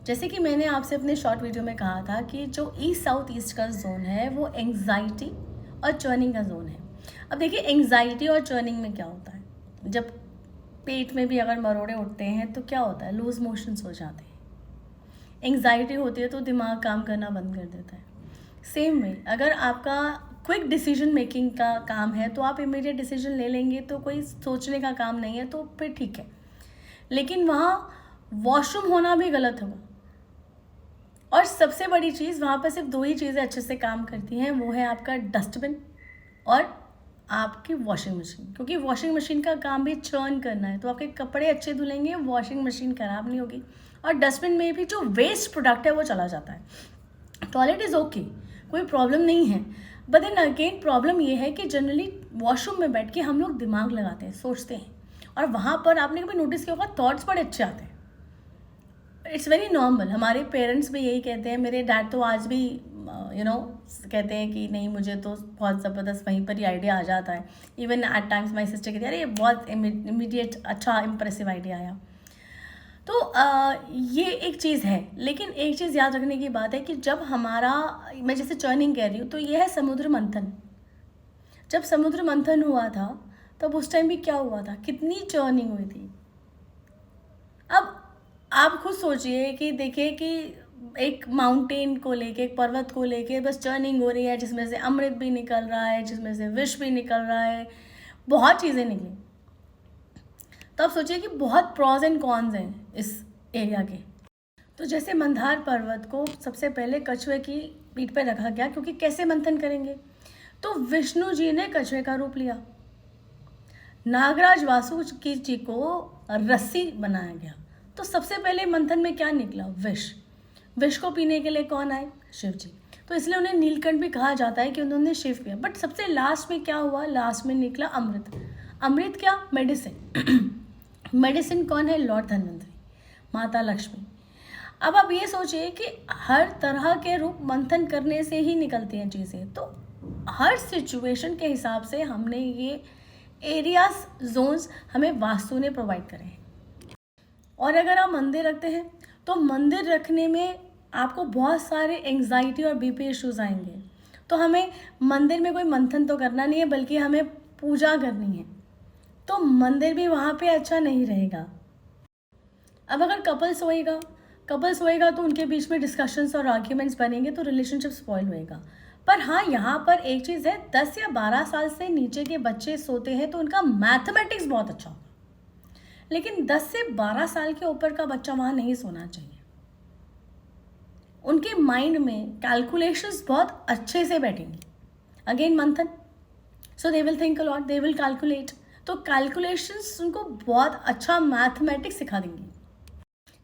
जैसे कि मैंने आपसे अपने शॉर्ट वीडियो में कहा था कि जो ईस्ट साउथ ईस्ट का जोन है वो एंग्जाइटी और चर्निंग का जोन है। अब देखिए एंग्जाइटी और चर्निंग में क्या होता है, जब पेट में भी अगर मरोड़े उठते हैं तो क्या होता है, लूज मोशंस हो जाते हैं। एंग्जाइटी होती है तो दिमाग काम करना बंद कर देता है। सेम में अगर आपका क्विक डिसीजन मेकिंग का काम है तो आप इमीडिएट डिसीजन ले लेंगे, तो कोई सोचने का काम नहीं है तो फिर ठीक है। लेकिन वहाँ वॉशरूम होना भी गलत होगा। और सबसे बड़ी चीज़, वहाँ पर सिर्फ दो ही चीज़ें अच्छे से काम करती हैं, वो है आपका डस्टबिन और आपकी वॉशिंग मशीन। क्योंकि वॉशिंग मशीन का काम भी चर्न करना है, तो आपके कपड़े अच्छे धुलेंगे, वॉशिंग मशीन ख़राब नहीं होगी। और डस्टबिन में भी जो वेस्ट प्रोडक्ट है वो चला जाता है। टॉयलेट इज़ ओके, कोई प्रॉब्लम नहीं है, बट देन अगेन प्रॉब्लम ये है कि जनरली वॉशरूम में बैठ के हम लोग दिमाग लगाते हैं, सोचते हैं, और वहाँ पर आपने कभी नोटिस किया होगा थॉट्स बड़े अच्छे आते हैं। It's very normal. हमारे पेरेंट्स भी यही कहते हैं, मेरे डैड तो आज भी कहते हैं कि नहीं, मुझे तो बहुत ज़बरदस्त वहीं पर ही आइडिया आ जाता है। Even at times my sister कहती है, अरे ये बहुत इमीडिएट अच्छा इंप्रेसिव आइडिया आया। तो ये एक चीज़ है। लेकिन एक चीज़ याद रखने की बात है कि जब हमारा, मैं जैसे चर्निंग कह रही हूँ, तो ये है समुद्र मंथन। जब समुद्र मंथन हुआ था तब उस टाइम भी क्या हुआ था, कितनी चर्निंग हुई थी। अब आप खुद सोचिए कि देखिए कि एक माउंटेन को लेके, एक पर्वत को लेके बस चर्निंग हो रही है, जिसमें से अमृत भी निकल रहा है, जिसमें से विष भी निकल रहा है, बहुत चीज़ें निकली। तो आप सोचिए कि बहुत प्रॉज एंड कॉन्स हैं इस एरिया के। तो जैसे मंदार पर्वत को सबसे पहले कछुए की पीठ पर रखा गया, क्योंकि कैसे मंथन करेंगे, तो विष्णु जी ने कछुए का रूप लिया। नागराज वासुकी जी को रस्सी बनाया गया। तो सबसे पहले मंथन में क्या निकला, विष। विष को पीने के लिए कौन आए, शिव जी। तो इसलिए उन्हें नीलकंठ भी कहा जाता है कि उन्होंने शिव पिया। बट सबसे लास्ट में क्या हुआ, लास्ट में निकला अमृत। अमृत क्या, मेडिसिन। मेडिसिन कौन है, लॉर्ड धन्वंतरी, माता लक्ष्मी। अब आप ये सोचिए कि हर तरह के रूप मंथन करने से ही निकलती हैं चीज़ें। तो हर सिचुएशन के हिसाब से हमने ये एरियाज, जोन्स हमें वास्तु ने प्रोवाइड करे हैं। और अगर आप मंदिर रखते हैं तो मंदिर रखने में आपको बहुत सारे एंग्जाइटी और बीपी इश्यूज आएंगे। तो हमें मंदिर में कोई मंथन तो करना नहीं है, बल्कि हमें पूजा करनी है। तो मंदिर भी वहाँ पे अच्छा नहीं रहेगा। अब अगर कपल्स होएगा तो उनके बीच में डिस्कशंस और आर्ग्यूमेंट्स बनेंगे, तो रिलेशनशिप स्पॉइल होएगा। पर हाँ, यहाँ पर एक चीज़ है, 10 या 12 साल से नीचे के बच्चे सोते हैं तो उनका मैथमेटिक्स बहुत अच्छा होगा। लेकिन 10 से 12 साल के ऊपर का बच्चा वहाँ नहीं सोना चाहिए। उनके माइंड में कैलकुलेशंस बहुत अच्छे से बैठेंगी। अगेन मंथन, so they will think a lot, they will calculate. तो कैलकुलेशंस उनको बहुत अच्छा मैथमेटिक्स सिखा देंगी।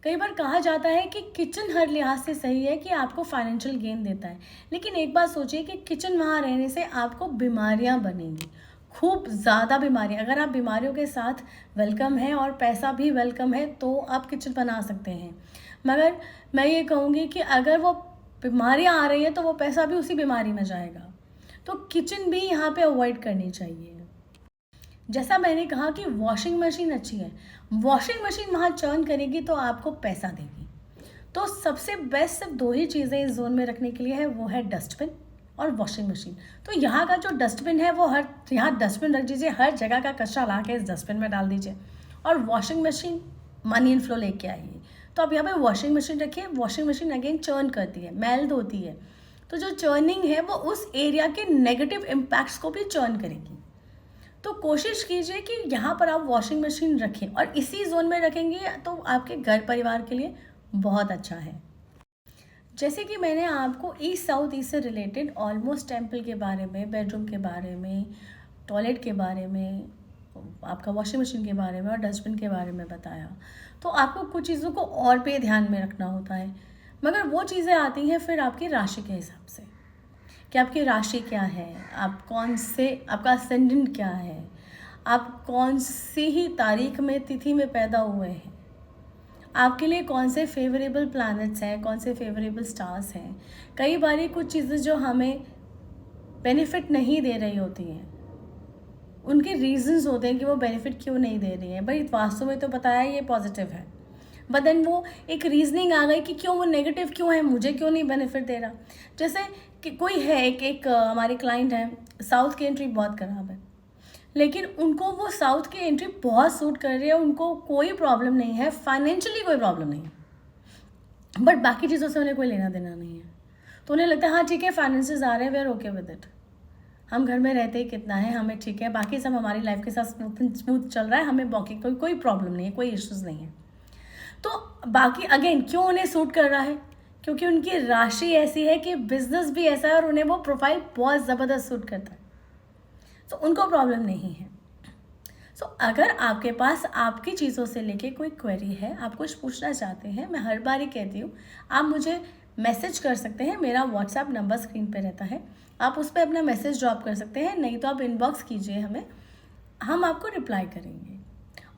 कई बार कहा जाता है कि किचन हर लिहाज से सही है कि आपको फाइनेंशियल गेन देता है, लेकिन एक बात सोचिए कि किचन वहाँ रहने से आपको बीमारियाँ बनेंगी, खूब ज़्यादा बीमारियाँ। अगर आप बीमारियों के साथ वेलकम है और पैसा भी वेलकम है तो आप किचन बना सकते हैं, मगर मैं ये कहूँगी कि अगर वो बीमारियाँ आ रही हैं तो वो पैसा भी उसी बीमारी में जाएगा। तो किचन भी यहाँ पे अवॉइड करनी चाहिए। जैसा मैंने कहा कि वॉशिंग मशीन अच्छी है, वॉशिंग मशीन वहाँ चर्न करेगी तो आपको पैसा देगी। तो सबसे बेस्ट सिर्फ दो ही चीज़ें इस जोन में रखने के लिए है, वो है डस्टबिन और वॉशिंग मशीन। तो यहाँ का जो डस्टबिन है वो यहाँ डस्टबिन रख दीजिए, हर जगह का कचरा ला के इस डस्टबिन में डाल दीजिए। और washing machine money in flow लेके आइए। तो आप यहाँ पे वॉशिंग मशीन रखिए। वॉशिंग मशीन अगेन चर्न करती है, मैल धोती है। तो जो चर्निंग है वो उस एरिया के नेगेटिव इम्पैक्ट्स को भी चर्न करेगी। तो कोशिश कीजिए कि यहाँ पर आप वॉशिंग मशीन रखें, और इसी जोन में रखेंगे तो आपके घर परिवार के लिए बहुत अच्छा है। जैसे कि मैंने आपको ईस्ट साउथ ईस्ट से रिलेटेड ऑलमोस्ट टेम्पल के बारे में, बेडरूम के बारे में, टॉयलेट के बारे में, आपका वॉशिंग मशीन के बारे में और डस्टबिन के बारे में बताया। तो आपको कुछ चीज़ों को और भी ध्यान में रखना होता है, मगर वो चीज़ें आती हैं फिर आपकी राशि के हिसाब से कि आपकी राशि क्या है, आप कौन से, आपका असेंडेंट क्या है, आप कौन सी ही तारीख में, तिथि में पैदा हुए हैं, आपके लिए कौन से फेवरेबल प्लैनेट्स हैं, कौन से फेवरेबल स्टार्स हैं। कई बार कुछ चीज़ें जो हमें बेनिफिट नहीं दे रही होती हैं, उनके रीजंस होते हैं कि वो बेनिफिट क्यों नहीं दे रही हैं। भाई वास्तु में तो बताया ये पॉजिटिव है, बट देन वो एक रीजनिंग आ गई कि क्यों वो नेगेटिव क्यों है, मुझे क्यों नहीं बेनिफिट दे रहा। जैसे कि कोई है एक हमारे क्लाइंट हैं, साउथ की एंट्री बहुत ख़राब है, लेकिन उनको वो साउथ की एंट्री बहुत सूट कर रही है, उनको कोई प्रॉब्लम नहीं है, फाइनेंशियली कोई प्रॉब्लम नहीं है, बट बाकी चीज़ों से उन्हें कोई लेना देना नहीं है। तो उन्हें लगता है हाँ ठीक है, फाइनेंसेस आ रहे हैं, we are okay with it, हम घर में रहते ही कितना है, हमें ठीक है, बाकी सब हमारी लाइफ के साथ स्मूथ चल रहा है, हमें बाकी कोई प्रॉब्लम नहीं है, कोई इश्यूज़ नहीं है। तो बाकी अगेन क्यों उन्हें सूट कर रहा है, क्योंकि उनकी राशि ऐसी है कि बिजनेस भी ऐसा है और उन्हें वो प्रोफाइल बहुत ज़बरदस्त सूट करता है, तो उनको प्रॉब्लम नहीं है। सो अगर आपके पास आपकी चीज़ों से लेके कोई क्वेरी है, आप कुछ पूछना चाहते हैं, मैं हर बार ही कहती हूँ, आप मुझे मैसेज कर सकते हैं, मेरा व्हाट्सएप नंबर स्क्रीन पे रहता है, आप उस पर अपना मैसेज ड्रॉप कर सकते हैं, नहीं तो आप इनबॉक्स कीजिए हमें, हम आपको रिप्लाई करेंगे।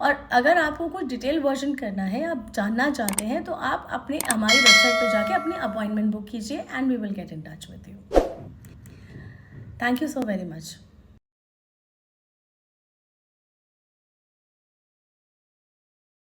और अगर आपको कोई डिटेल वर्जन करना है, आप जानना चाहते हैं, तो आप हमारी वेबसाइट पर जाके अपनी अपॉइंटमेंट बुक कीजिए and we will get in touch with you. Thank you so very much.